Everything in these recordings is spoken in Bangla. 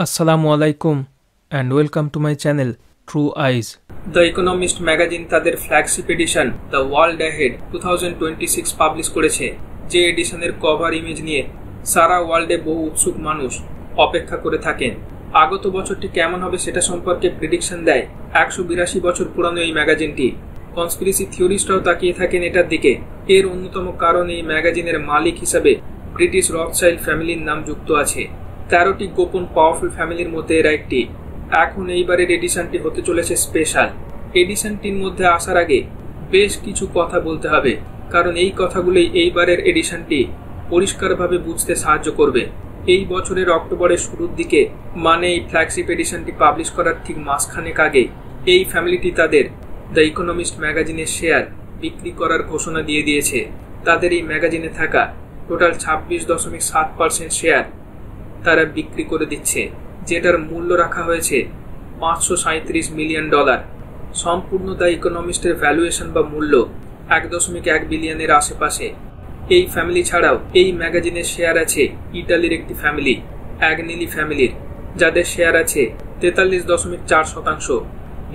আসসালামু আলাইকুম and welcome to my channel True Eyes. The Economist magazine তাদের flagship edition the world ahead 2026 publish করেছে, যে এডিশনের কভার ইমেজ নিয়ে সারা ওয়ার্ল্ডে বহু উৎসুক মানুষ অপেক্ষা করে থাকেন। আগত বছরটি কেমন হবে সেটা সম্পর্কে প্রেডিকশন দেয় 182 বছর পুরানো এই ম্যাগাজিনটি। কনস্পিরেসি থিওরিস্টরাও তাকিয়ে থাকেন এটার দিকে। এর অন্যতম কারণ এই ম্যাগাজিনের মালিক হিসাবে ব্রিটিশ রথচাইল্ড ফ্যামিলির নাম যুক্ত আছে। 13টি গোপন পাওয়ারফুল ফ্যামিলির মধ্যে এরা একটি। এখন এইবারের এডিশনটি হতে চলেছে স্পেশাল। এডিশনটির মধ্যে আসার আগে বেশ কিছু কথা বলতে হবে, কারণ এই কথাগুলোই এইবারের এডিশনটি পরিষ্কারভাবে বুঝতে সাহায্য করবে। এই বছরের অক্টোবরের শুরুর দিকে, মানে এই ফ্ল্যাগশিপ এডিশনটি পাবলিশ করার ঠিক মাসখানেক আগে, এই ফ্যামিলিটি তাদের দ্য ইকোনমিস্ট ম্যাগাজিনের শেয়ার বিক্রি করার ঘোষণা দিয়ে দিয়েছে। তাদের এই ম্যাগাজিনে থাকা টোটাল 26.7% শেয়ার তারা বিক্রি করে দিচ্ছে, যেটার মূল্য রাখা হয়েছে $537 মিলিয়ন। সম্পূর্ণ দ্য ইকোনমিস্টের ভ্যালুয়েশন বা মূল্য 1.1 বিলিয়নের আশেপাশে। এই ফ্যামিলি ছাড়াও এই ম্যাগাজিনের শেয়ার আছে ইটালির একটি ফ্যামিলি, অ্যাগনেলি ফ্যামিলির, যাদের শেয়ার আছে 43.4%।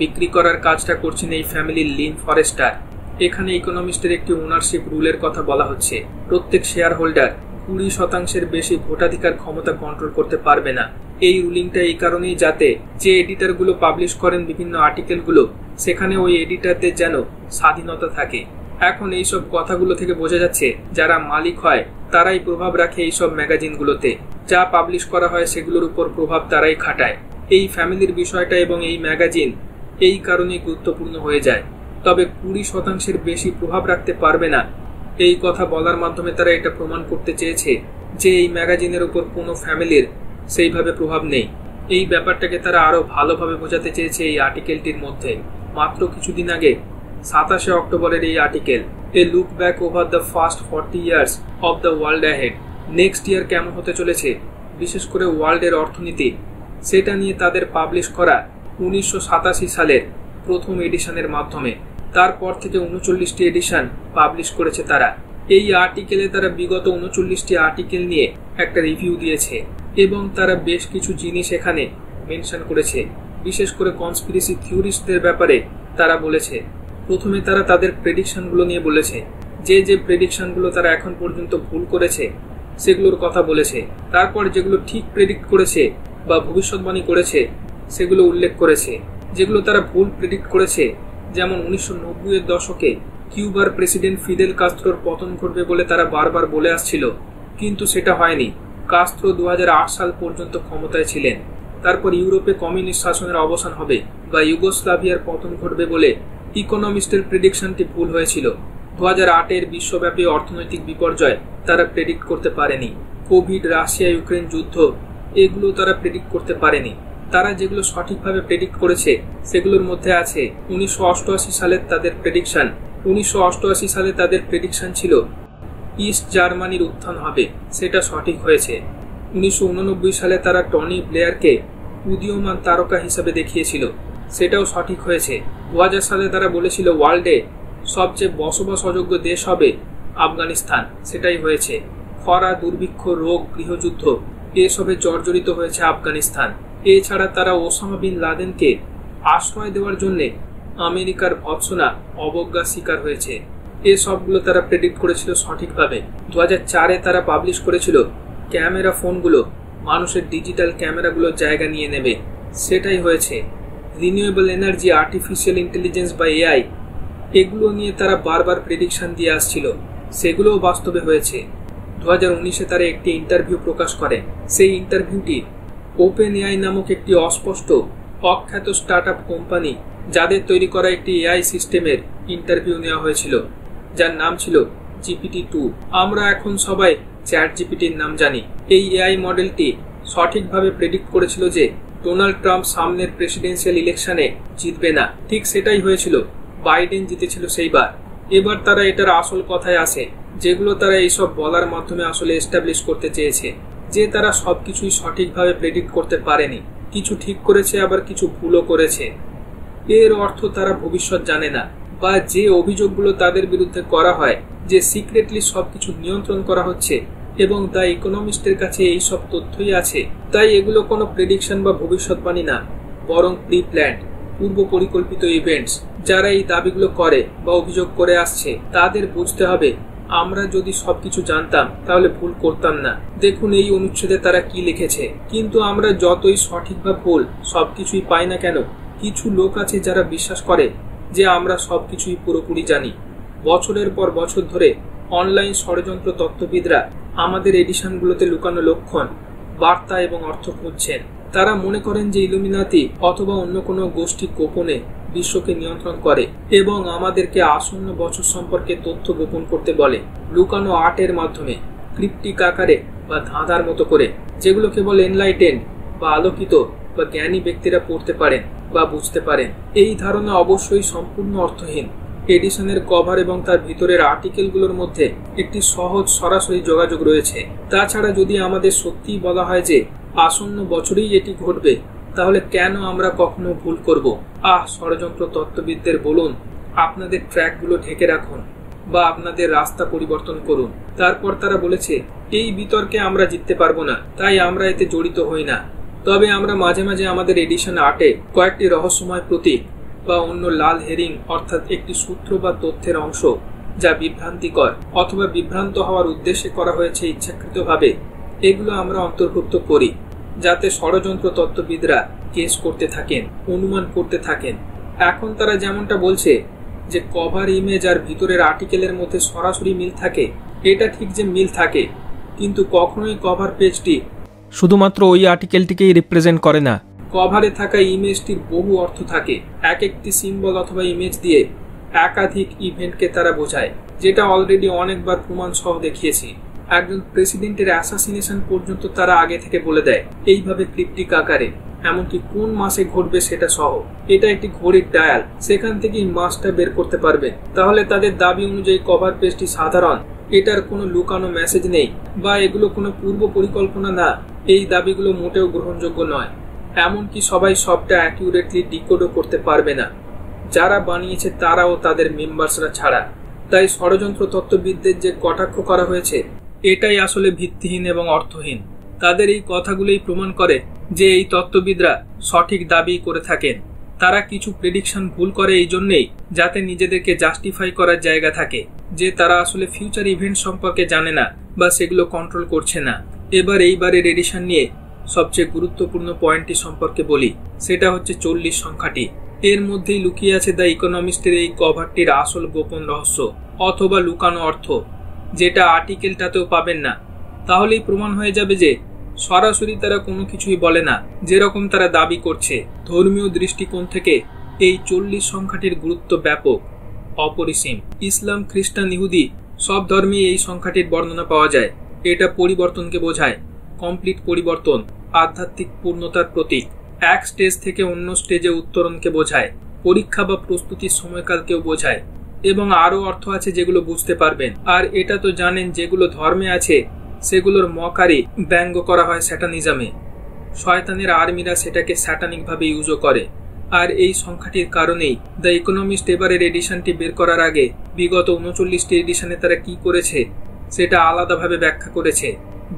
বিক্রি করার কাজটা করছেন এই ফ্যামিলির লিন ফরেস্টার। এখানে ইকোনমিস্টের একটি ওনারশিপ রুলের কথা বলা হচ্ছে। প্রত্যেক শেয়ার হোল্ডার 20%-এর বেশি ভোটাধিকার ক্ষমতা কন্ট্রোল করতে পারবে না। এই রুলিংটা এই কারণেই, যাতে যে এডিটরগুলো পাবলিশ করেন বিভিন্ন আর্টিকেলগুলো, সেখানে ওই এডিটরদের যেন স্বাধীনতা থাকে। এখন এইসব কথাগুলো থেকে বোঝা যাচ্ছে যারা মালিক হয় তারাই প্রভাব রাখে এইসব ম্যাগাজিনগুলোতে। যা পাবলিশ করা হয় সেগুলোর উপর প্রভাব তারাই খাটায়। এই ফ্যামিলির বিষয়টা এবং এই ম্যাগাজিন এই কারণেই গুরুত্বপূর্ণ হয়ে যায়। তবে 20%-এর বেশি প্রভাব রাখতে পারবে না, এই কথা বলার মাধ্যমে তারা এটা প্রমাণ করতে চেয়েছে যে এই ম্যাগাজিনের উপর কোনো ফ্যামিলির সেইভাবে প্রভাব নেই। এই ব্যাপারটাকে তারা আরো ভালোভাবে বোঝাতে চেয়েছে এই আর্টিকেলটির মধ্যে। মাত্র কিছুদিন আগে 27 অক্টোবরের এই article, A look back over the first 40 years of the world ahead, next year কেমন হতে চলেছে, বিশেষ করে ওয়ার্ল্ডের অর্থনীতি, সেটা নিয়ে তাদের পাবলিশ করা 1987 সালের প্রথম এডিশনের মাধ্যমে। তারপর থেকে 39টি এডিশন পাবলিশ করেছে তারা। এই আর্টিকেলে তারা বিগত 39টি আর্টিকেল নিয়ে একটা রিভিউ দিয়েছে এবং তারা বেশ কিছু জিনিস এখানে মেনশন করেছে, বিশেষ করে কনস্পিরেসি থিওরিস্টদের ব্যাপারে তারা বলেছে। প্রথমে তারা তাদের প্রেডিকশনগুলো নিয়ে বলেছে, যে যে প্রেডিকশনগুলো তারা এখন পর্যন্ত ভুল করেছে সেগুলোর কথা বলেছে। তারপর যেগুলো ঠিক প্রেডিক্ট করেছে বা ভবিষ্যৎবাণী করেছে সেগুলো উল্লেখ করেছে। যেগুলো তারা ভুল প্রেডিক্ট করেছে, যেমন 1990-এর দশকে কিউবার প্রেসিডেন্ট ফিদেল কাস্ত্রোর পতন ঘটবে বলে তারা বারবার বলে আসছিল, কিন্তু সেটা হয়নি। কাস্ত্রো 2008 সাল পর্যন্ত ক্ষমতায় ছিলেন। তারপর ইউরোপে কমিউনিস্ট শাসনের অবসান হবে বা ইউগোস্লাভিয়ার পতন ঘটবে বলে ইকোনমিস্টের প্রেডিকশনটি ভুল হয়েছিল। 2008-এর বিশ্বব্যাপী অর্থনৈতিক বিপর্যয় তারা প্রেডিক্ট করতে পারেনি। কোভিড, রাশিয়া ইউক্রেন যুদ্ধ, এগুলো তারা প্রেডিক্ট করতে পারেনি। তারা যেগুলো সঠিকভাবে প্রেডিক্ট করেছে সেগুলোর মধ্যে আছে 1988 সালের তাদের প্রেডিকশন। 1988 সালে তাদের প্রেডিকশন ছিল ইস্ট জার্মানির উত্থান হবে, সেটা সঠিক হয়েছে। 1989 সালে তারা টনি ব্লেয়ারকে উদীয়মান তারকা হিসাবে দেখিয়েছিল, সেটাও সঠিক হয়েছে। 2000 সালে তারা বলেছিল ওয়ার্ল্ডে সবচেয়ে বসবাস অযোগ্য দেশ হবে আফগানিস্তান, সেটাই হয়েছে। খরা, দুর্ভিক্ষ, রোগ, গৃহযুদ্ধ, এসবে জর্জরিত হয়েছে আফগানিস্তান। এছাড়া তারা ওসামা বিন লাদেনকে আশ্রয় দেওয়ার জন্য আমেরিকার ভৎসনা অবজ্ঞার শিকার হয়েছে। এসবগুলো তারা প্রেডিক্ট করেছিল সঠিকভাবে। 2004-এ তারা পাবলিশ করেছিল ক্যামেরা ফোনগুলো মানুষের ডিজিটাল ক্যামেরাগুলোর জায়গা নিয়ে নেবে, সেটাই হয়েছে। রিনিউয়েবল এনার্জি, আর্টিফিশিয়াল ইন্টেলিজেন্স বা এআই, এগুলো নিয়ে তারা বারবার প্রেডিকশন দিয়ে আসছিল, সেগুলোও বাস্তবে হয়েছে। 2019-এ তারা একটি ইন্টারভিউ প্রকাশ করে। সেই ইন্টারভিউটি ওপেন এআই নামক একটি অস্পষ্ট অখ্যাত স্টার্টআপ কোম্পানি, যাদের তৈরি করা একটি এআই সিস্টেমের ইন্টারভিউ নেওয়া হয়েছিল, যার নাম ছিল GPT-2। আমরা এখন সবাই চ্যাট জিপিটির নাম জানি। এই এআই মডেলটি সঠিকভাবে প্রেডিক্ট করেছিল যে ডোনাল্ড ট্রাম্প সামনের প্রেসিডেন্সিয়াল ইলেকশনে জিতবে না। ঠিক সেটাই হয়েছিল, বাইডেন জিতেছিল সেইবার। এবার তারা এটার আসল কথায় আসে, যেগুলো তারা এইসব বলার মাধ্যমে আসলে এস্টাবলিশ করতে চেয়েছে, যে তারা সবকিছুই সঠিকভাবে প্রেডিক্ট করতে পারেনি। কিছু ঠিক করেছে, আবার কিছু ভুলও করেছে। এর অর্থ তারা ভবিষ্যৎ জানে না, বা যে অভিযোগগুলো তাদের বিরুদ্ধে করা হয় যে সিক্রেটলি সবকিছু নিয়ন্ত্রণ করা হচ্ছে, এবং দ্য ইকোনমিস্টের কাছে এই সব তথ্যই আছে। তাই এগুলো কোনো প্রেডিকশন বা ভবিষ্যৎবাণী না, বরং প্রি প্ল্যান্ড, পূর্ব পরিকল্পিত ইভেন্টস। যারা এই দাবিগুলো করে বা অভিযোগ করে আসছে তাদের বুঝতে হবে আমরা যদি সবকিছু জানতাম তাহলে ভুল করতাম না। দেখুন এই অনুচ্ছেদে তারা কি লিখেছে। কিন্তু আমরা যতই সঠিক বা ভুল সবকিছুই পাই না কেন, কিছু লোক আছে যারা বিশ্বাস করে যে আমরা সবকিছুই পুরোপুরি জানি। বছরের পর বছর ধরে অনলাইন ষড়যন্ত্র তত্ত্ববিদরা আমাদের এডিশনগুলোতে লুকানো লক্ষণ, বার্তা এবং অর্থ খুঁজছেন। তারা মনে করেন যে ইলুমিনাতি অথবা অন্য কোনো গোষ্ঠী গোপনে বিশ্বকে নিয়ন্ত্রণ করে এবং আমাদেরকে আসন্ন বছর সম্পর্কে তথ্য গোপন করতে বলে, লুকানো আর্টের মাধ্যমে, ক্রিপ্টিক আকারে বা ধাঁধার মতো করে, যেগুলো কেবল এনলাইটেন্ড বা আলোকিত বা জ্ঞানী ব্যক্তিরা পড়তে পারেন বা বুঝতে পারেন। এই ধারণা অবশ্যই সম্পূর্ণ অর্থহীন। এডিশনের কভার এবং তার ভিতরের আর্টিকেলগুলোর মধ্যে একটি সহজ সরাসরি যোগাযোগ রয়েছে। তাছাড়া যদি আমাদের সত্যিই বলা হয় যে আসন্ন বছরেই এটি ঘটবে, তাহলে কেন আমরা কখনো ভুল করব? ষড়যন্ত্র তত্ত্ববিদদের বলুন আপনাদের ট্র্যাকগুলো ঢেকে রাখুন বা আপনাদের রাস্তা পরিবর্তন করুন। তারপর তারা বলেছে এই বিতর্কে আমরা জিততে পারবো না, তাই আমরা এতে জড়িত হই না। তবে আমরা মাঝে মাঝে আমাদের এডিশন আর্টে কয়েকটি রহস্যময় প্রতীক বা অন্য লাল হেরিং, অর্থাৎ একটি সূত্র বা তথ্যের অংশ যা বিভ্রান্তিকর অথবা বিভ্রান্ত হওয়ার উদ্দেশ্যে করা হয়েছে ইচ্ছাকৃতভাবে, এগুলো আমরা অন্তর্ভুক্ত করি যাতে ষড়যন্ত্র তত্ত্ববিদরা কেস করতে থাকেন, অনুমান করতে থাকেন। এখন তারা যেমনটা বলছে যে কভার ইমেজ আর ভিতরের আর্টিকেলের মধ্যে সরাসরি মিল থাকে, এটা ঠিক যে মিল থাকে, কিন্তু কখনোই কভার পেজটি শুধুমাত্র ওই আর্টিকেলটিকেই রিপ্রেজেন্ট করে না। কভারে থাকা ইমেজটির বহু অর্থ থাকে। এক একটি সিম্বল অথবা ইমেজ দিয়ে একাধিক ইভেন্টকে তারা বোঝায়, যেটা অলরেডি অনেকবার প্রমাণ সহ দেখিয়েছি। একজন প্রেসিডেন্টের অ্যাসাসিনেশন পর্যন্ত তারা আগে থেকে বলে দেয় এইভাবে ক্রিপ্টিক আকারে, এমনকি কোন মাসে ঘটবে সেটা সহ। এটা একটি ঘড়ির ডায়াল, সেখান থেকেই মাসটা বের করতে পারবে। তাহলে তাদের দাবি অনুযায়ী কভার পেজটি সাধারণ, এটার কোনো লুকানো মেসেজ নেই বা এগুলো কোনো পূর্ব পরিকল্পনা না। এই দাবিগুলো মোটেও গ্রহণযোগ্য নয়। এমনকি সবাই সবটা অ্যাকিউরেটলি ডিকোডও করতে পারবে না, যারা বানিয়েছে তারাও তাদের মেম্বার্সরা ছাড়া। তাই ষড়যন্ত্র তত্ত্ববিদদের যে কটাক্ষ করা হয়েছে এটাই আসলে ভিত্তিহীন এবং অর্থহীন। তাদের এই কথাগুলোই প্রমাণ করে যে এই তত্ত্ববিদরা সঠিক দাবি করে থাকেন। তারা কিছু প্রেডিকশন ভুল করে এই জন্যেই যাতে নিজেদেরকে জাস্টিফাই করার জায়গা থাকে যে তারা আসলে ফিউচার ইভেন্ট সম্পর্কে জানে না বা সেগুলো কন্ট্রোল করছে না। এবার এইবারের এডিশন নিয়ে সবচেয়ে গুরুত্বপূর্ণ পয়েন্টটি সম্পর্কে বলি, সেটা হচ্ছে 40 সংখ্যাটি। এর মধ্যেই লুকিয়ে আছে দ্য ইকোনমিস্টের এই কভারটির আসল গোপন রহস্য অথবা লুকানো অর্থ, যেটা আর্টিকেলটাতেও পাবেন না। তাহলেই প্রমাণ হয়ে যাবে যে সরাসরি তারা কোনো কিছুই বলে না, যেরকম তারা দাবি করছে। ধর্মীয় দৃষ্টিকোণ থেকে এই 40 সংখ্যাটির গুরুত্ব ব্যাপক, অপরিসীম। ইসলাম, খ্রিস্টান, ইহুদি সব ধর্মে এই সংখ্যাটির বর্ণনা পাওয়া যায়। এটা পরিবর্তনকে বোঝায়, কমপ্লিট পরিবর্তন, আধ্যাত্মিক পূর্ণতার প্রতীক। এক স্টেজ থেকে অন্য স্টেজে উত্তরণকে বোঝায়, পরীক্ষা বা প্রস্তুতির সময়কালকেও বোঝায়, এবং আরো অর্থ আছে যেগুলো বুঝতে পারবেন। আর এটা তো জানেন যেগুলো ধর্মে আছে সেগুলোর মকারি ব্যঙ্গ করা হয় স্যাটানিজমে। শয়তানের আর্মিরা সেটাকে স্যাটানিক ভাবে ইউজও করে। আর এই সংখ্যাটির কারণেই দ্য ইকোনমিস্ট এবারের এডিশনটি বের করার আগে বিগত 39টি এডিশনে তারা কি করেছে সেটা আলাদাভাবে ব্যাখ্যা করেছে,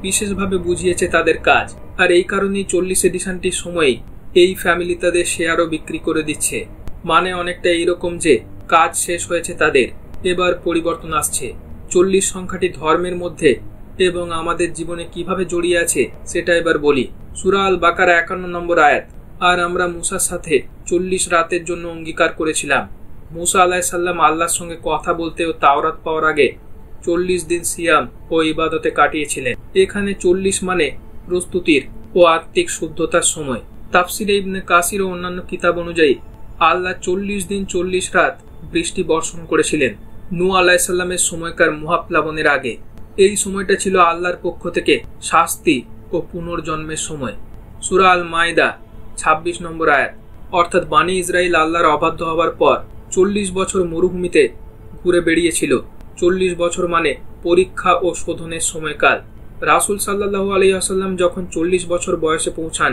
বিশেষভাবে বুঝিয়েছে তাদের কাজ। আর এই কারণেই 40 এডিশনটির সময় এই ফ্যামিলি তাদের শেয়ারও বিক্রি করে দিচ্ছে। মানে অনেকটা এইরকম যে কাজ শেষ হয়েছে তাদের, এবার পরিবর্তন আসছে। 40 সংখ্যাটি ধর্মের মধ্যে এবং আমাদের জীবনে কিভাবে জড়িয়ে আছে সেটা এবার বলি। সূরা আল বাকারা 51 নম্বর আয়াত। আর আমরা মুসার সাথে 40 রাতের জন্য অঙ্গীকার করেছিলাম। মুসা আলাইহিস সালাম আল্লাহর সঙ্গে কথা বলতে ও তাওরাত পাওয়ার আগে 40 দিন সিয়াম ও ইবাদতে কাটিয়েছিলেন। এখানে 40 মানে প্রস্তুতির ও আত্মিক শুদ্ধতার সময়। তাফসিরে ইবনে কাসির ও অন্যান্য কিতাব অনুযায়ী আল্লাহ 40 দিন 40 রাত বৃষ্টি বর্ষণ করেছিলেন নূহ আলাইহিস সালামের সময়কার মহাপ্লাবনের আগে। এই সময়টা ছিল আল্লাহর পক্ষ থেকে শাস্তি ও পুনর্জন্মের সময়। সূরা আল মাইদা 26 নম্বর আয়াত। অর্থাৎ বানি ইসরাইল আল্লাহর অবাধ্য হবার পর 40 বছর মরুভূমিতে ঘুরে বেড়িয়েছিল। 40 বছর মানে পরীক্ষা ও শোধনের সময়কাল। রাসূল সাল্লাল্লাহু আলাইহি ওয়াসাল্লাম যখন 40 বছর বয়সে পৌঁছান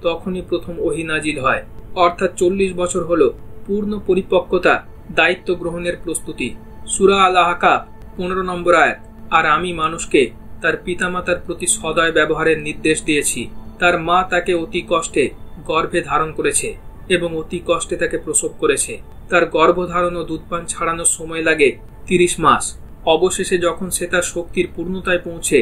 তখনই প্রথম ওহী নাজিল হয়। অর্থাৎ 40 বছর হলো পূর্ণ পরিপক্কতা, দায়িত্ব গ্রহণের প্রস্তুতি। সূরা আল আহকাফ 15 নম্বর আয়াত। আর আমি মানুষকে তার পিতামাতার প্রতি সদয় ব্যবহারের নির্দেশ দিয়েছি। তার মা তাকে অতি কষ্টে গর্ভে ধারণ করেছে এবং অতি কষ্টে তাকে প্রসব করেছে। তার গর্ভধারণ ও দুধপান ছাড়ানোর সময় লাগে 30 মাস। অবশেষে যখন সে তার শক্তির পূর্ণতায় পৌঁছে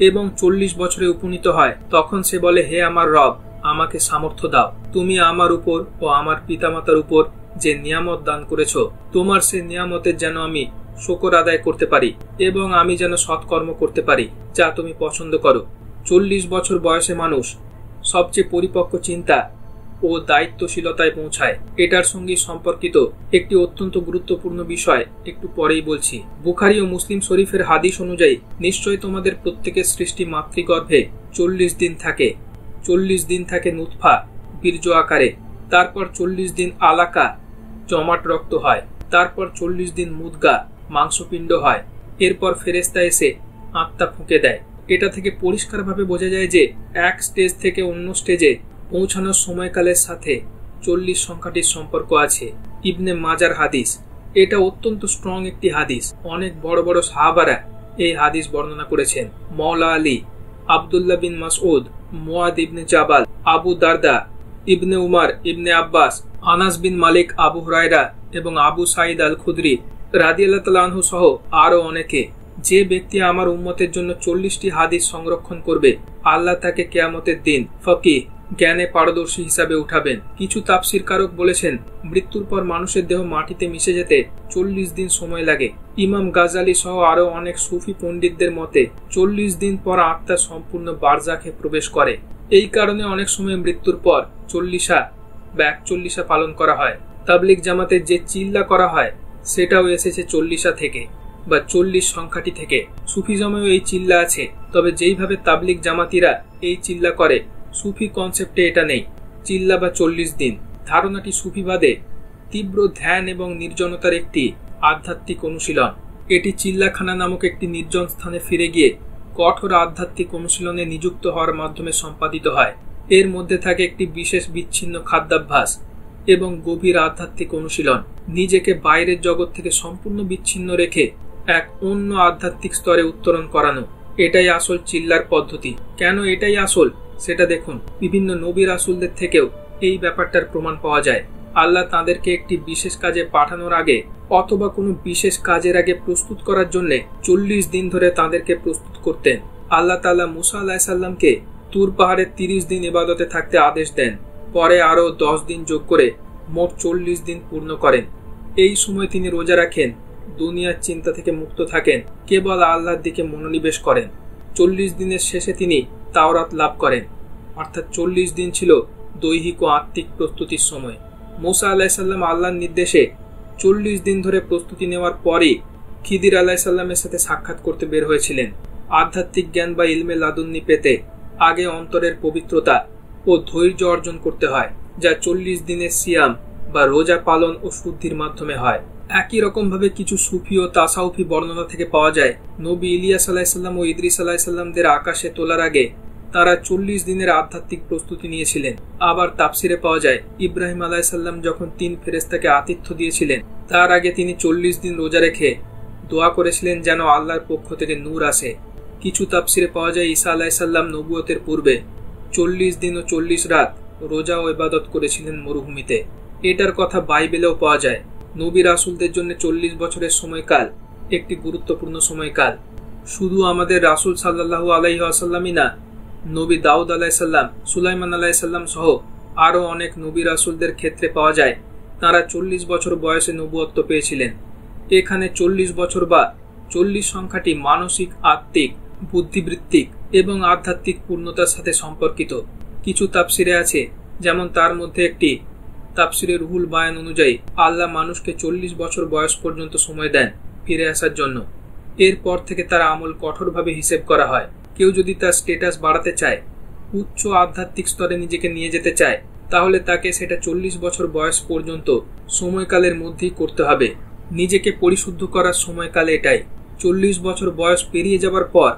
এবং 40 বছরে উপনীত হয়, তখন সে বলে, হে আমার রব, আমাকে সামর্থ্য দাও। তুমি আমার উপর ও আমার পিতামাতার উপর যে নিয়ামত দান করেছ, তোমার সে নিয়ামতের যেন আমি শুকর আদায় করতে পারি এবং আমি যেন সৎকর্ম করতে পারি যা তুমি পছন্দ করো। 40 বছর বয়সে মানুষ সবচেয়ে পরিপক্ক চিন্তা ও দায়িত্বশীলতায় পৌঁছায়। এটার সঙ্গে সম্পর্কিত একটি অত্যন্ত গুরুত্বপূর্ণ বিষয় একটু পরেই বলছি। বুখারী ও মুসলিম শরীফের হাদিস অনুযায়ী নিশ্চয়ই তোমাদের প্রত্যেকের সৃষ্টি মাতৃগর্ভে 40 দিন থাকে। 40 দিন থাকে নুতফা বীর্য আকারে, তারপর 40 দিন আলাকা জমাট রক্ত হয়, তারপর 40 দিন মুদগা মাংসপিণ্ড হয়, এরপর ফেরেশতা এসে আত্মা ফুঁকে দেয়। এটা থেকে পরিষ্কারভাবে বোঝা যায় যে এক স্টেজ থেকে অন্য স্টেজে পৌঁছানোর সময়কালের সাথে 40 সংখ্যাটির সম্পর্ক আছে। ইবনে মাজার হাদিস। এটা অত্যন্ত স্ট্রং একটি হাদিস। অনেক বড় বড় সাহাবারা এই হাদিস বর্ণনা করেছেন। মওলা আলী, আব্দুল্লাহ বিন মাসউদ, মুয়াদ ইবনে জাবাল, আবু দারদা, ইবনে উমার, ইবনে আব্বাস, আনাস বিন মালিক, আবু হুরায়রা এবং আবু সাঈদ আল খুদরি রাদিয়াল্লাহু তাআলা আনহু সহ আরো অনেকে। যে ব্যক্তি আমার উম্মতের জন্য 40টি হাদিস সংরক্ষণ করবে, আল্লাহ তাকে কিয়ামতের দিন ফকিহ, জ্ঞানে পারদর্শী হিসাবে উঠাবেন। কিছু তাফসীরকারক বলেছেন, মৃত্যুর পর মানুষের দেহ মাটিতে মিশে যেতে 40 দিন সময় লাগে। ইমাম গাজালি সহ আরো অনেক সুফি পণ্ডিতদের মতে 40 দিন পর আত্মা সম্পূর্ণ বারজাখে প্রবেশ করে। এই কারণে অনেক সময় মৃত্যুর পর 40 বা 41 পালন করা হয়। তাবলিগ জামাতে যে চিল্লা করা হয় সেটাও এসেছে 40 থেকে বা 40 সংখ্যাটি থেকে। সুফিজমেও এই চিল্লা আছে, তবে যেইভাবে তাবলিগ জামাতিরা এই চিল্লা করে, সুফি কনসেপ্টে এটা নেই। চিল্লা বা 40 দিন ধারণাটি সুফিবাদে তীব্র ধ্যান এবং নির্জনতার একটি আধ্যাত্মিক অনুশীলন। এটি চিল্লাখানা নামক একটি নির্জন স্থানে ফিরে গিয়ে কঠোর আধ্যাত্মিক অনুশীলনে নিযুক্ত হওয়ার মাধ্যমে সম্পাদিত হয়। এর মধ্যে থাকে একটি বিশেষ বিচ্ছিন্ন খাদ্যাভ্যাস এবং গভীর আধ্যাত্মিক অনুশীলন। নিজেকে বাইরের জগৎ থেকে সম্পূর্ণ বিচ্ছিন্ন রেখে এক অন্য আধ্যাত্মিক স্তরে উত্তরণ করানো, এটাই আসল চিল্লার পদ্ধতি। কেন এটাই আসল সেটা দেখুন। বিভিন্ন নবী রাসূলদের থেকেও এই ব্যাপারটার প্রমাণ পাওয়া যায়। আল্লাহ তাদেরকে একটি বিশেষ কাজে পাঠানোর আগে অথবা কোনো বিশেষ কাজের আগে প্রস্তুত করার জন্য 40 দিন ধরে তাদেরকে প্রস্তুত করতেন। আল্লাহ তাআলা মুসা আলাইহিস সালামকে তুর পাহাড়ে 30 দিন ইবাদতে থাকতে আদেশ দেন, পরে আরো 10 দিন যোগ করে মোট 40 দিন পূর্ণ করেন। এই সময় তিনি রোজা রাখেন, দুনিয়ার চিন্তা থেকে মুক্ত থাকেন, কেবল আল্লাহর দিকে মনোনিবেশ করেন। 40 দিনের শেষে তিনি তাওরাত লাভ করেন, অর্থাৎ 40 দিন ছিল দৈহিক ও আত্মিক প্রস্তুতির সময়। মুসা আলাইহিস সালাম আল্লাহর নির্দেশে 40 দিন ধরে প্রস্তুতি নেওয়ার পরই খিদির আলাইহিস সালামের সাথে সাক্ষাৎ করতে বের হয়েছিলেন। আধ্যাত্মিক জ্ঞান বা ইলমে লাদুন্নি পেতে আগে অন্তরের পবিত্রতা ও ধৈর্য অর্জন করতে হয়, যা 40 দিনের সিয়াম বা রোজা পালন ও শুদ্ধির মাধ্যমে হয়। একই রকম ভাবে কিছু সুফি ও তাসাউফি বর্ণনা থেকে পাওয়া যায়, নবী ইলিয়াস আলাইহিস সালাম ও ইদ্রিস আলাইহিস সালামদের আকাশে তোলার আগে তারা 40 দিনের আধ্যাত্মিক প্রস্তুতি নিয়েছিলেন। আবার তাফসিরে পাওয়া যায়, ইব্রাহিম আলাইহিস সালাম যখন 3 ফেরেশতাকে আতিথ্য দিয়েছিলেন, তার আগে তিনি 40 দিন রোজা রেখে দোয়া করেছিলেন যেন আল্লাহর পক্ষ থেকে নূর আসে। কিছু তাফসিরে পাওয়া যায় ঈসা আলাইহিস সালাম নবুয়তের পূর্বে 40 দিন ও 40 রাত রোজা ও ইবাদত করেছিলেন মরুভূমিতে। এটার কথা বাইবেলেও পাওয়া যায়। নবী রাসূলদের জন্য 40 বছরের সময়কাল একটি গুরুত্বপূর্ণ সময়কাল। শুধু আমাদের রাসূল সাল্লাল্লাহু আলাইহি ওয়াসাল্লামই না, নবী দাউদ আলাইহিস সালাম, সুলাইমান আলাইহিস সালাম সহ আরো অনেক নবী রাসূলদের ক্ষেত্রে পাওয়া যায় তারা 40 বছর বয়সে নবুয়ত্ব পেয়েছিলেন। এখানে 40 বছর বা 40 সংখ্যাটি মানসিক, আত্মিক, বুদ্ধিবৃত্তিক এবং আধ্যাত্মিক পূর্ণতার সাথে সম্পর্কিত। কিছু তাফসিরে আছে, যেমন তার মধ্যে একটি তাফসিরে রুহুল বায়ান অনুযায়ী আল্লাহ মানুষকে 40 বছর বয়স পর্যন্ত সময় দেন ফিরে আসার জন্য। এরপর থেকে তার আমল কঠোরভাবে হিসেব করা হয়। কেউ যদি তার স্ট্যাটাস বাড়াতে চায়, উচ্চ আধ্যাত্মিক স্তরে নিজেকে নিয়ে যেতে চায়, তাহলে তাকে সেটা 40 বছর বয়স পর্যন্ত সময়কালের মধ্যেই করতে হবে। নিজেকে পরিশুদ্ধ করার সময়কাল এটাই। 40 বছর বয়স পেরিয়ে যাবার পর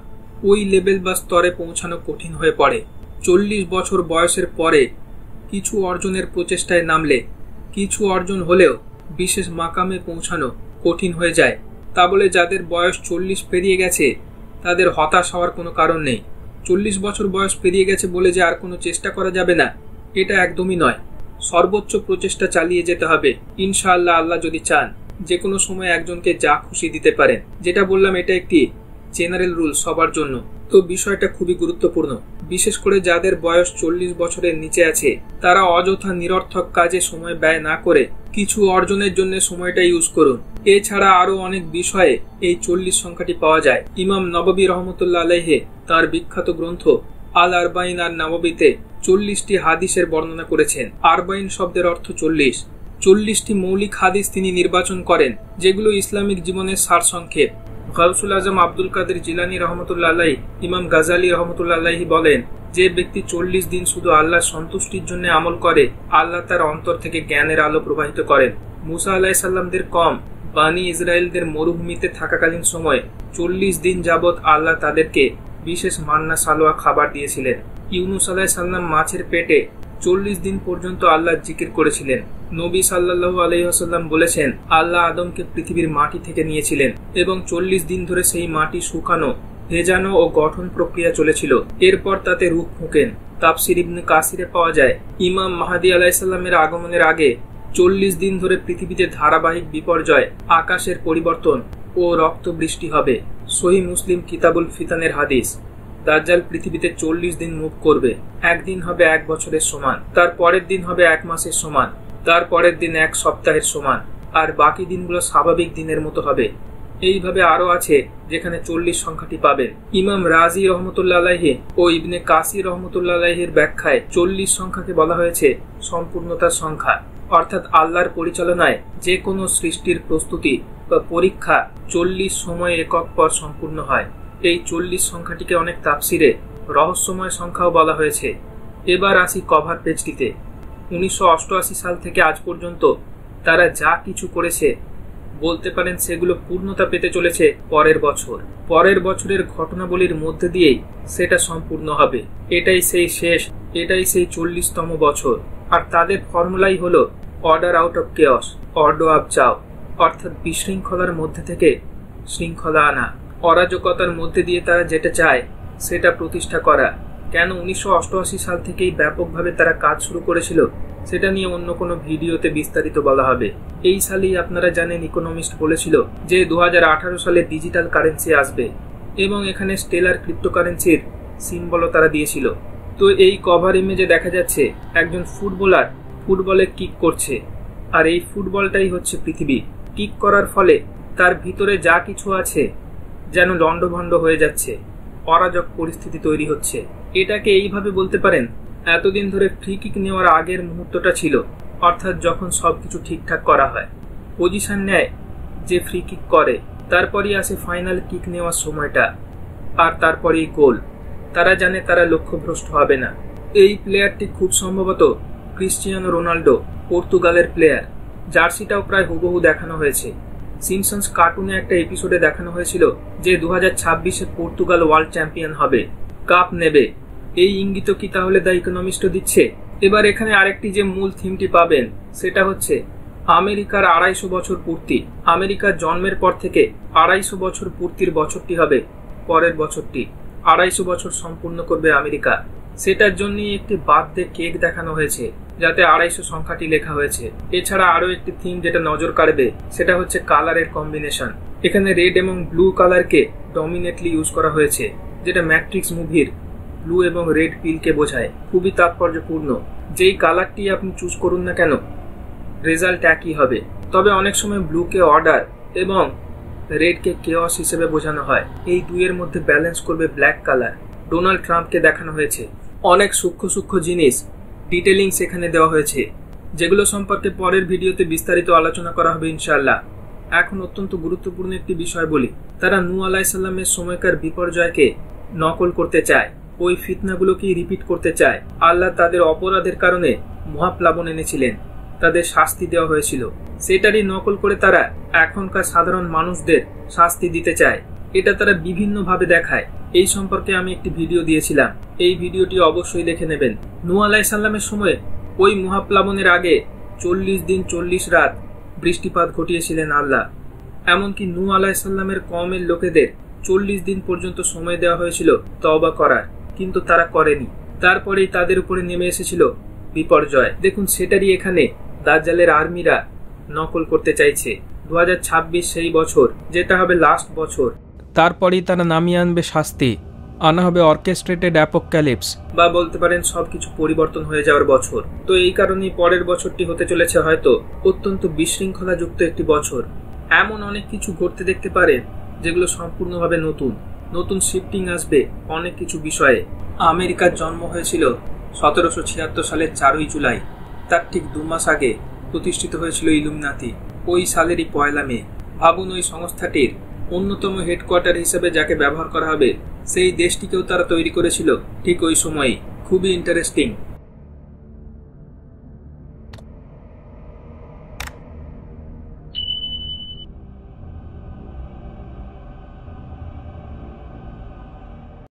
ওই লেভেল বা স্তরে পৌঁছানো কঠিন হয়ে পড়ে। 40 বছর বয়সের পরে কিছু অর্জনের প্রচেষ্টায় নামলে কিছু অর্জন হলেও বিশেষ মাকামে পৌঁছানো কঠিন হয়ে যায়। তা বলে যাদের বয়স 40 পেরিয়ে গেছে তাদের হতাশ হওয়ার কোনো কারণ নেই। 40 বছর বয়স পেরিয়ে গেছে বলে যে আর কোনো চেষ্টা করা যাবে না, এটা একদমই নয়। সর্বোচ্চ প্রচেষ্টা চালিয়ে যেতে হবে। ইনশাআল্লাহ আল্লাহ যদি চান যে কোনো সময় একজনকে যা খুশি দিতে পারেন। যেটা বললাম এটা একটি জেনারেল রুল সবার জন্য। তো বিষয়টা খুবই গুরুত্বপূর্ণ, বিশেষ করে যাদের বয়স 40 বছরের নিচে আছে। তারা অযথা নিরর্থক কাজে সময় ব্যয় না করে কিছু অর্জনের জন্য সময়টা ইউজ করুন। এছাড়া আরো অনেক বিষয়ে এই 40 সংখ্যাটি পাওয়া যায়। ইমাম নববী রহমতুল্লাহ আলাইহি তার বিখ্যাত গ্রন্থ আল আরবাইন আর নববীতে 40টি হাদিসের বর্ণনা করেছেন। আরবাইন শব্দের অর্থ 40। 40টি মৌলিক হাদিস তিনি নির্বাচন করেন, যেগুলো ইসলামিক জীবনের সারসংক্ষেপ। গাউসুল আজম আব্দুল কাদের জিলানী রহমতুল্লাহ আলাইহি, ইমাম গাজালি রহমতুল্লাহ আলাইহি বলেন, যে ব্যক্তি 40 দিন শুধু আল্লাহর সন্তুষ্টির জন্য আমল করে, আল্লাহ তার অন্তর থেকে জ্ঞানের আলো প্রবাহিত করেন। মুসা আলাইহিস সালামদের কম বানি ইসরায়েলদের মরুভূমিতে থাকাকালীন সময়ে 40 দিন যাবৎ আল্লাহ তাদেরকে বিশেষ মান্না সালোয়া খাবার দিয়েছিলেন। ইউনুস আলাইহিস সালাম মাছের পেটে 40 দিন পর্যন্ত আল্লাহর জিকির করেছিলেন। নবী সাল্লাল্লাহু আলাইহি ওয়াসাল্লাম বলেছেন, আল্লাহ আদমকে পৃথিবীর মাটি থেকে নিয়েছিলেন এবং 40 দিন ধরে সেই মাটি শুকানো, ভেজানো ও গঠন প্রক্রিয়া চলেছিল। এরপর তাতে রূহ ফুঁকেন। তাফসির ইবনে কাসিরে পাওয়া যায়, ইমাম মাহদী আলাইহিস সালামের আগমনের আগে 40 দিন ধরে পৃথিবীতে ধারাবাহিক বিপর্যয়, আকাশের পরিবর্তন ও রক্ত বৃষ্টি হবে। সহিহ মুসলিম কিতাবুল ফিতানের হাদিস। দাজ্জাল পৃথিবীতে 40 দিন মুভ করবে। একদিন হবে 1 বছরের সমান, তার পরের দিন হবে 1 মাসের সমান, তার পরের দিন 1 সপ্তাহের সমান, আর বাকি দিনগুলো স্বাভাবিক দিনের মতো হবে। এইভাবে আরো আছে যেখানে 40 সংখ্যাটি পাবেন। ইমাম রাজি রহমতুল্লাহ আলাইহি ও ইবনে কাসির রহমতুল্লাহ আলাইহির ব্যাখ্যায় 40 সংখ্যাকে বলা হয়েছে সম্পূর্ণতার সংখ্যা, অর্থাৎ আল্লাহর পরিচালনায় যে কোনো সৃষ্টির প্রস্তুতি বা পরীক্ষা 40 সময় একক পর সম্পূর্ণ হয়। এই 40 সংখ্যাটিকে অনেক তাফসিরে রহস্যময় সংখ্যাও বলা হয়েছে। এবার আসি কভার পেজটিতে। 1988 সাল থেকে আজ পর্যন্ত তারা যা কিছু করেছে, বলতে পারেন সেগুলো পূর্ণতা পেতে চলেছে পরের বছর। পরের বছরের ঘটনাবলীর মধ্যে দিয়েই সেটা সম্পূর্ণ হবে। এটাই সেই শেষ, এটাই সেই 40তম বছর। আর তাদের ফর্মুলাই হলো order out of chaos, order up চাও, অর্থাৎ বিশৃঙ্খলার মধ্যে থেকে শৃঙ্খলা আনা। অরাজকতার মধ্যে দিয়ে তারা যেটা চায় সেটা প্রতিষ্ঠা করা। কেন 1988 সাল থেকেই ব্যাপকভাবে তারা কাজ শুরু করেছিল সেটা নিয়ে অন্য কোনো ভিডিওতে বিস্তারিত বলা হবে। এই সালেই আপনারা জানেন ইকোনমিস্ট বলেছিল যে 2018 সালে ডিজিটাল কারেন্সি আসবে এবং এখানে স্টেলার ক্রিপ্টোকারেন্সির সিম্বলও তারা দিয়েছিল। তো এই কভার ইমেজে দেখা যাচ্ছে একজন ফুটবলার ফুটবলে কিক করছে, আর এই ফুটবলটাই হচ্ছে পৃথিবী। কিক করার ফলে তার ভিতরে যা কিছু আছে যেন লন্ডভন্ড হয়ে যাচ্ছে, অরাজক পরিস্থিতি তৈরি হচ্ছে। এটাকে এইভাবে বলতে পারেন, এতদিন ধরে ফ্রি কিক নেওয়ার আগের মুহূর্তটা ছিল, অর্থাৎ যখন সবকিছু ঠিকঠাক করা হয়, পজিশন নেয় যে ফ্রি কিক করে, তারপরই আসে ফাইনাল কিক নেওয়ার সময়টা, আর তারপরেই গোল। তারা জানে তারা লক্ষ্যভ্রষ্ট হবে না। এই প্লেয়ারটি খুব সম্ভবত ক্রিস্টিয়ানো রোনাল্ডো, পর্তুগালের প্লেয়ার। জার্সিটাও প্রায় হুবহু দেখানো হয়েছে। সিম্পসনস কার্টুনে একটা এপিসোডে দেখানো হয়েছিল যে 2026-এ পর্তুগাল ওয়ার্ল্ড চ্যাম্পিয়ন হবে, কাপ নেবে। এই ইঙ্গিত কি তাহলে দ্য ইকোনমিস্ট দিচ্ছে? এবার এখানে আরেকটি যে মূল থিমটি পাবেন সেটা হচ্ছে আমেরিকার 250 বছর পূর্তি। আমেরিকার জন্মের পর থেকে 250 বছর পূর্তির বছরটি হবে পরের বছরটি। 250 বছর সম্পূর্ণ করবে আমেরিকা। সেটার জন্যই একটি বার্থডে কেক দেখানো হয়েছে যাতে 250 সংখ্যাটি লেখা হয়েছে। এছাড়া আরো একটি থিম যেটা নজর কাড়বে সেটা হচ্ছে কালারের কম্বিনেশন। এখানে রেড এবং ব্লু কালারকে ডমিনেটলি ইউজ করা হয়েছে, যেটা ম্যাট্রিক্স মুভির ব্লু এবং রেড পিলকে বোঝায়। খুবই তাৎপর্যপূর্ণ। যেই কালারটি আপনি চুজ করুন না কেন, রেজাল্ট একই হবে। তবে অনেক সময় ব্লুকে অর্ডার এবং রেডকে কেওয়াস হিসেবে বোঝানো হয়। এই দুইয়ের মধ্যে ব্যালেন্স করবে ব্ল্যাক কালার। ডোনাল্ড ট্রাম্পকে দেখানো হয়েছে। অনেক সূক্ষ্ম সূক্ষ্ম জিনিস ডিটেলিংস এখানে দেওয়া হয়েছে, যেগুলো সম্পর্কে পরের ভিডিওতে বিস্তারিত আলোচনা করা হবে ইনশাআল্লাহ। এখন অত্যন্ত গুরুত্বপূর্ণ একটি বিষয় বলি। তারা নূহ আলাইহিস সালামের সময়কার বিপর্যয়কে নকল করতে চায়, ওই ফিতনাগুলোকেই রিপিট করতে চায়। আল্লাহ তাদের অপরাধের কারণে মহাপ্লাবন এনেছিলেন, তাদের শাস্তি দেওয়া হয়েছিল। সেটারই নকল করে তারা এখনকার সাধারণ মানুষদের শাস্তি দিতে চায়। এটা তারা বিভিন্ন ভাবে দেখায়। এই সম্পর্কে আমি একটি ভিডিও দিয়েছিলাম, এই ভিডিওটি অবশ্যই দেখে নেবেন। নূহ আলাইহিস সালামের সময় ওই মহাপ্লাবনের আগে 40 দিন 40 রাত বৃষ্টিপাত ঘটিয়েছিলেন আল্লাহ। এমনকি নূহ আলাইহিস সালামের কওমের লোকেদের 40 দিন পর্যন্ত সময় দেওয়া হয়েছিল তওবা করার, কিন্তু তারা করেনি। তারপরেই তাদের উপরে নেমে এসেছিল বিপর্যয়। দেখুন, সেটারই এখানে দাজ্জালের আর্মিরা নকল করতে চাইছে। 2026 সেই বছর, যেটা হবে লাস্ট বছর। তারপরেই তারা নামিয়ে আনবে শাস্তি, আনা হবে অর্কেস্ট্রেটেড অ্যাপোক্যালিপস, বা বলতে পারেন সবকিছু পরিবর্তন হয়ে যাওয়ার বছর। তো এই কারণেই পরের বছরটি হতে চলেছে হয়তো অত্যন্ত বিশৃঙ্খলাযুক্ত একটি বছর। এমন অনেক কিছু ঘটতে দেখতে পারে যেগুলো সম্পূর্ণভাবে নতুন। নতুন শিফটিং আসবে অনেক কিছু বিষয়ে। আমেরিকার জন্ম হয়েছিল 1776 সালের 4ই জুলাই। তার ঠিক 2 মাস আগে প্রতিষ্ঠিত হয়েছিল ইলুমিনাতি, ওই সালেরই 1 মে। ভাবুন, ওই সংস্থাটির অন্যতম হেডকোয়ার্টার হিসেবে যাকে ব্যবহার করা হবে সেই দেশটিকেও তারা তৈরি করেছিল ঠিক ওই সময়ই। খুবই ইন্টারেস্টিং।